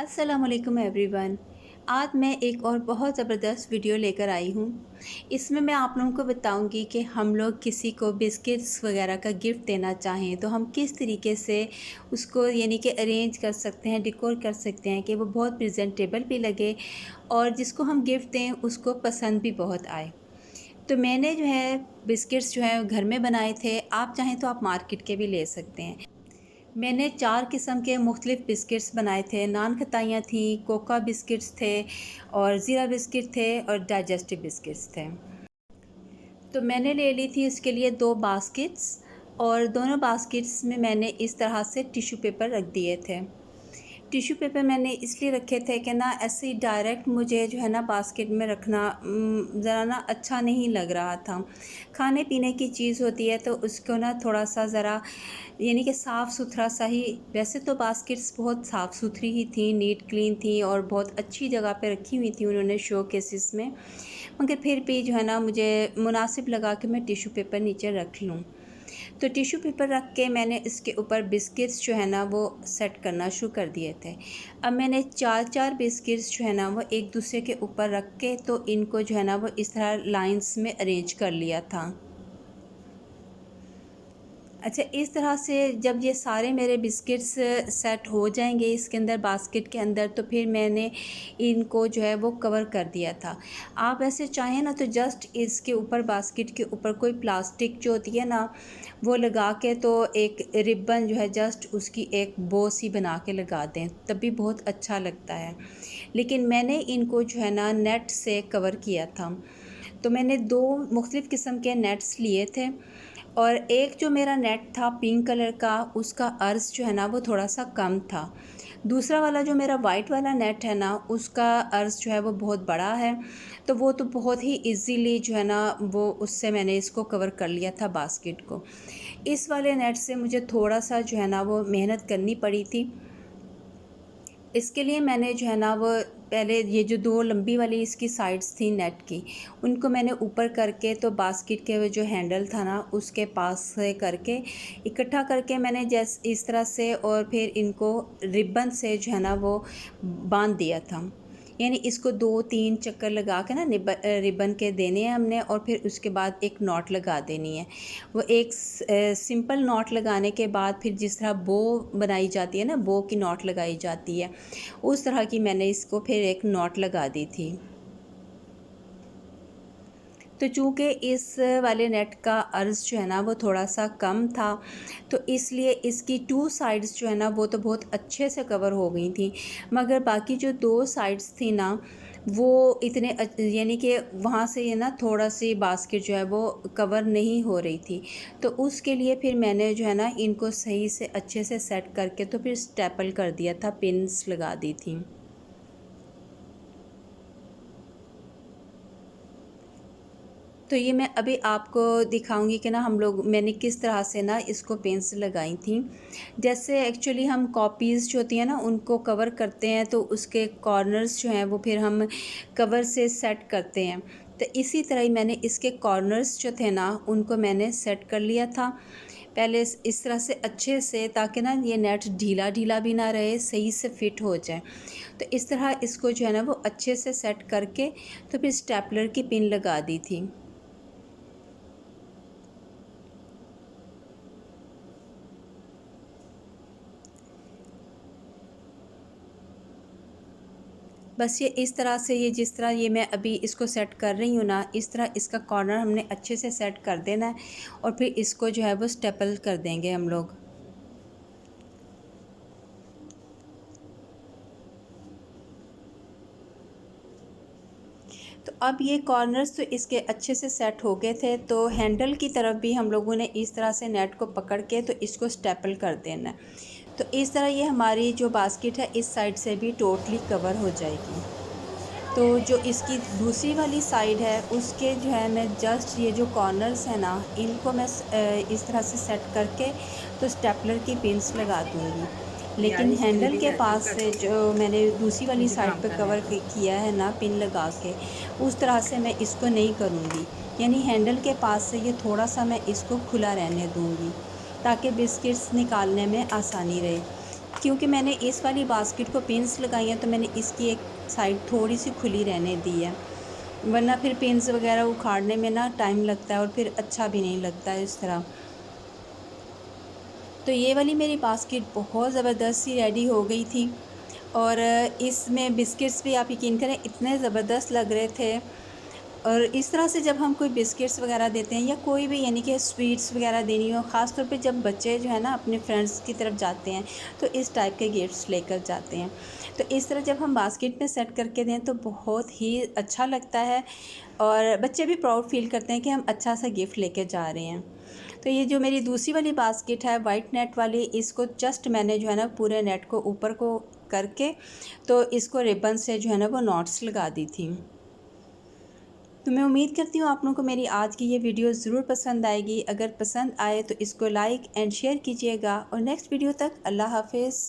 अस्सलामुअलैकुम एवरीवन। आज मैं एक और बहुत ज़बरदस्त वीडियो लेकर आई हूँ। इसमें मैं आप लोगों को बताऊँगी कि हम लोग किसी को बिस्किट्स वगैरह का गिफ्ट देना चाहें तो हम किस तरीके से उसको यानी कि अरेंज कर सकते हैं, डेकोर कर सकते हैं कि वो बहुत प्रेजेंटेबल भी लगे और जिसको हम गिफ्ट दें उसको पसंद भी बहुत आए। तो मैंने जो है बिस्किट्स जो है घर में बनाए थे। आप चाहें तो आप मार्केट के भी ले सकते हैं। मैंने 4 किस्म के मुख्तलिफ़ बिस्किट्स बनाए थे। नान खताइयाँ थी, कोका बिस्किट्स थे और ज़ीरा बिस्किट थे और डाइजेस्टिव बिस्किट्स थे। तो मैंने ले ली थी इसके लिए 2 बास्केट्स और दोनों बास्केट्स में मैंने इस तरह से टिश्यू पेपर रख दिए थे। टिश्यू पेपर मैंने इसलिए रखे थे कि ना ऐसे ही डायरेक्ट मुझे जो है ना बास्केट में रखना ज़रा ना अच्छा नहीं लग रहा था। खाने पीने की चीज़ होती है तो उसको ना थोड़ा सा ज़रा यानी कि साफ़ सुथरा सा ही। वैसे तो बास्केट्स बहुत साफ़ सुथरी ही थी, नीट क्लीन थी और बहुत अच्छी जगह पे रखी हुई थी उन्होंने शो केसेस में, मगर फिर भी जो है ना मुझे मुनासिब लगा कि मैं टिश्यू पेपर नीचे रख लूँ। तो टिश्यू पेपर रख के मैंने इसके ऊपर बिस्किट्स जो है ना वो सेट करना शुरू कर दिए थे। अब मैंने 4-4 बिस्किट्स जो है ना वो एक दूसरे के ऊपर रख के तो इनको जो है ना वो इस तरह लाइंस में अरेंज कर लिया था। अच्छा, इस तरह से जब ये सारे मेरे बिस्किट्स सेट हो जाएंगे इसके अंदर बास्केट के अंदर तो फिर मैंने इनको जो है वो कवर कर दिया था। आप ऐसे चाहें ना तो जस्ट इसके ऊपर बास्केट के ऊपर कोई प्लास्टिक जो होती है ना वो लगा के तो एक रिबन जो है जस्ट उसकी एक बो सी बना के लगा दें, तब भी बहुत अच्छा लगता है। लेकिन मैंने इनको जो है ना नेट से कवर किया था। तो मैंने 2 मुख्तलिफ़ किस्म के नेट्स लिए थे और एक जो मेरा नेट था पिंक कलर का उसका अर्ज़ जो है ना वो थोड़ा सा कम था। दूसरा वाला जो मेरा वाइट वाला नेट है ना उसका अर्ज़ जो है वो बहुत बड़ा है। तो वो तो बहुत ही इजीली जो है ना वो उससे मैंने इसको कवर कर लिया था बास्केट को। इस वाले नेट से मुझे थोड़ा सा जो है ना वो मेहनत करनी पड़ी थी। इसके लिए मैंने जो है ना वो पहले ये जो 2 लंबी वाली इसकी साइड्स थी नेट की उनको मैंने ऊपर करके तो बास्केट के वो जो हैंडल था ना उसके पास से करके इकट्ठा करके मैंने जैसे इस तरह से और फिर इनको रिबन से जो है ना वो बांध दिया था। यानी इसको 2-3 चक्कर लगा के ना रिबन के देने हैं हमने और फिर उसके बाद एक नॉट लगा देनी है। वो एक सिंपल नॉट लगाने के बाद फिर जिस तरह बो बनाई जाती है ना, बो की नॉट लगाई जाती है, उस तरह की मैंने इसको फिर एक नॉट लगा दी थी। तो चूँकि इस वाले नेट का अर्ज़ जो है ना वो थोड़ा सा कम था तो इसलिए इसकी 2 साइड्स जो है ना वो तो बहुत अच्छे से कवर हो गई थी, मगर बाकी जो 2 साइड्स थी ना वो इतने यानी कि वहाँ से ये ना थोड़ा सी बास्केट जो है वो कवर नहीं हो रही थी। तो उसके लिए फिर मैंने जो है ना इनको सही से अच्छे से सेट करके तो फिर स्टेपल कर दिया था, पिन्स लगा दी थी। तो ये मैं अभी आपको दिखाऊंगी कि ना मैंने किस तरह से ना इसको पेंस लगाई थी। जैसे एक्चुअली हम कॉपीज़ जो होती हैं ना उनको कवर करते हैं तो उसके कॉर्नर्स जो हैं वो फिर हम कवर से सेट करते हैं। तो इसी तरह ही मैंने इसके कॉर्नर्स जो थे ना उनको मैंने सेट कर लिया था पहले इस तरह से अच्छे से, ताकि ना ये नेट ढीला ढीला भी ना रहे, सही से फिट हो जाए। तो इस तरह इसको जो है ना वो अच्छे से सेट करके तो फिर स्टेपलर की पिन लगा दी थी। बस ये इस तरह से, ये जिस तरह ये मैं अभी इसको सेट कर रही हूँ ना, इस तरह इसका कॉर्नर हमने अच्छे से सेट कर देना है और फिर इसको जो है वो स्टेपल कर देंगे हम लोग। तो अब ये कॉर्नर्स तो इसके अच्छे से सेट हो गए थे, तो हैंडल की तरफ भी हम लोगों ने इस तरह से नेट को पकड़ के तो इसको स्टेपल कर देना है। तो इस तरह ये हमारी जो बास्केट है इस साइड से भी टोटली कवर हो जाएगी। तो जो इसकी दूसरी वाली साइड है उसके जो है मैं जस्ट ये जो कॉर्नर्स हैं ना इनको मैं इस तरह से सेट करके तो स्टेपलर की पिन्स लगा दूँगी। लेकिन हैंडल के पास से जो मैंने दूसरी वाली साइड पे कवर किया है ना पिन लगा के, उस तरह से मैं इसको नहीं करूँगी। यानी हैंडल के पास से ये थोड़ा सा मैं इसको खुला रहने दूँगी ताकि बिस्किट्स निकालने में आसानी रहे। क्योंकि मैंने इस वाली बास्केट को पिन्स लगाई हैं तो मैंने इसकी एक साइड थोड़ी सी खुली रहने दी है, वरना फिर पिन्स वगैरह उखाड़ने में ना टाइम लगता है और फिर अच्छा भी नहीं लगता है इस तरह। तो ये वाली मेरी बास्केट बहुत ज़बरदस्त सी रेडी हो गई थी और इसमें बिस्किट्स भी आप यकीन करें इतने ज़बरदस्त लग रहे थे। और इस तरह से जब हम कोई बिस्किट्स वगैरह देते हैं या कोई भी यानी कि स्वीट्स वगैरह देनी हो, ख़ास तौर पे जब बच्चे जो है ना अपने फ्रेंड्स की तरफ जाते हैं तो इस टाइप के गिफ्ट्स लेकर जाते हैं। तो इस तरह जब हम बास्केट में सेट करके दें तो बहुत ही अच्छा लगता है और बच्चे भी प्राउड फील करते हैं कि हम अच्छा सा गिफ्ट लेके जा रहे हैं। तो ये जो मेरी दूसरी वाली बास्केट है वाइट नेट वाली, इसको जस्ट मैंने जो है ना पूरे नेट को ऊपर को करके तो इसको रिबन से जो है ना वो नॉट्स लगा दी थी। तो मैं उम्मीद करती हूँ आप लोगों को मेरी आज की ये वीडियो ज़रूर पसंद आएगी। अगर पसंद आए तो इसको लाइक एंड शेयर कीजिएगा और नेक्स्ट वीडियो तक अल्लाह हाफ़िज़।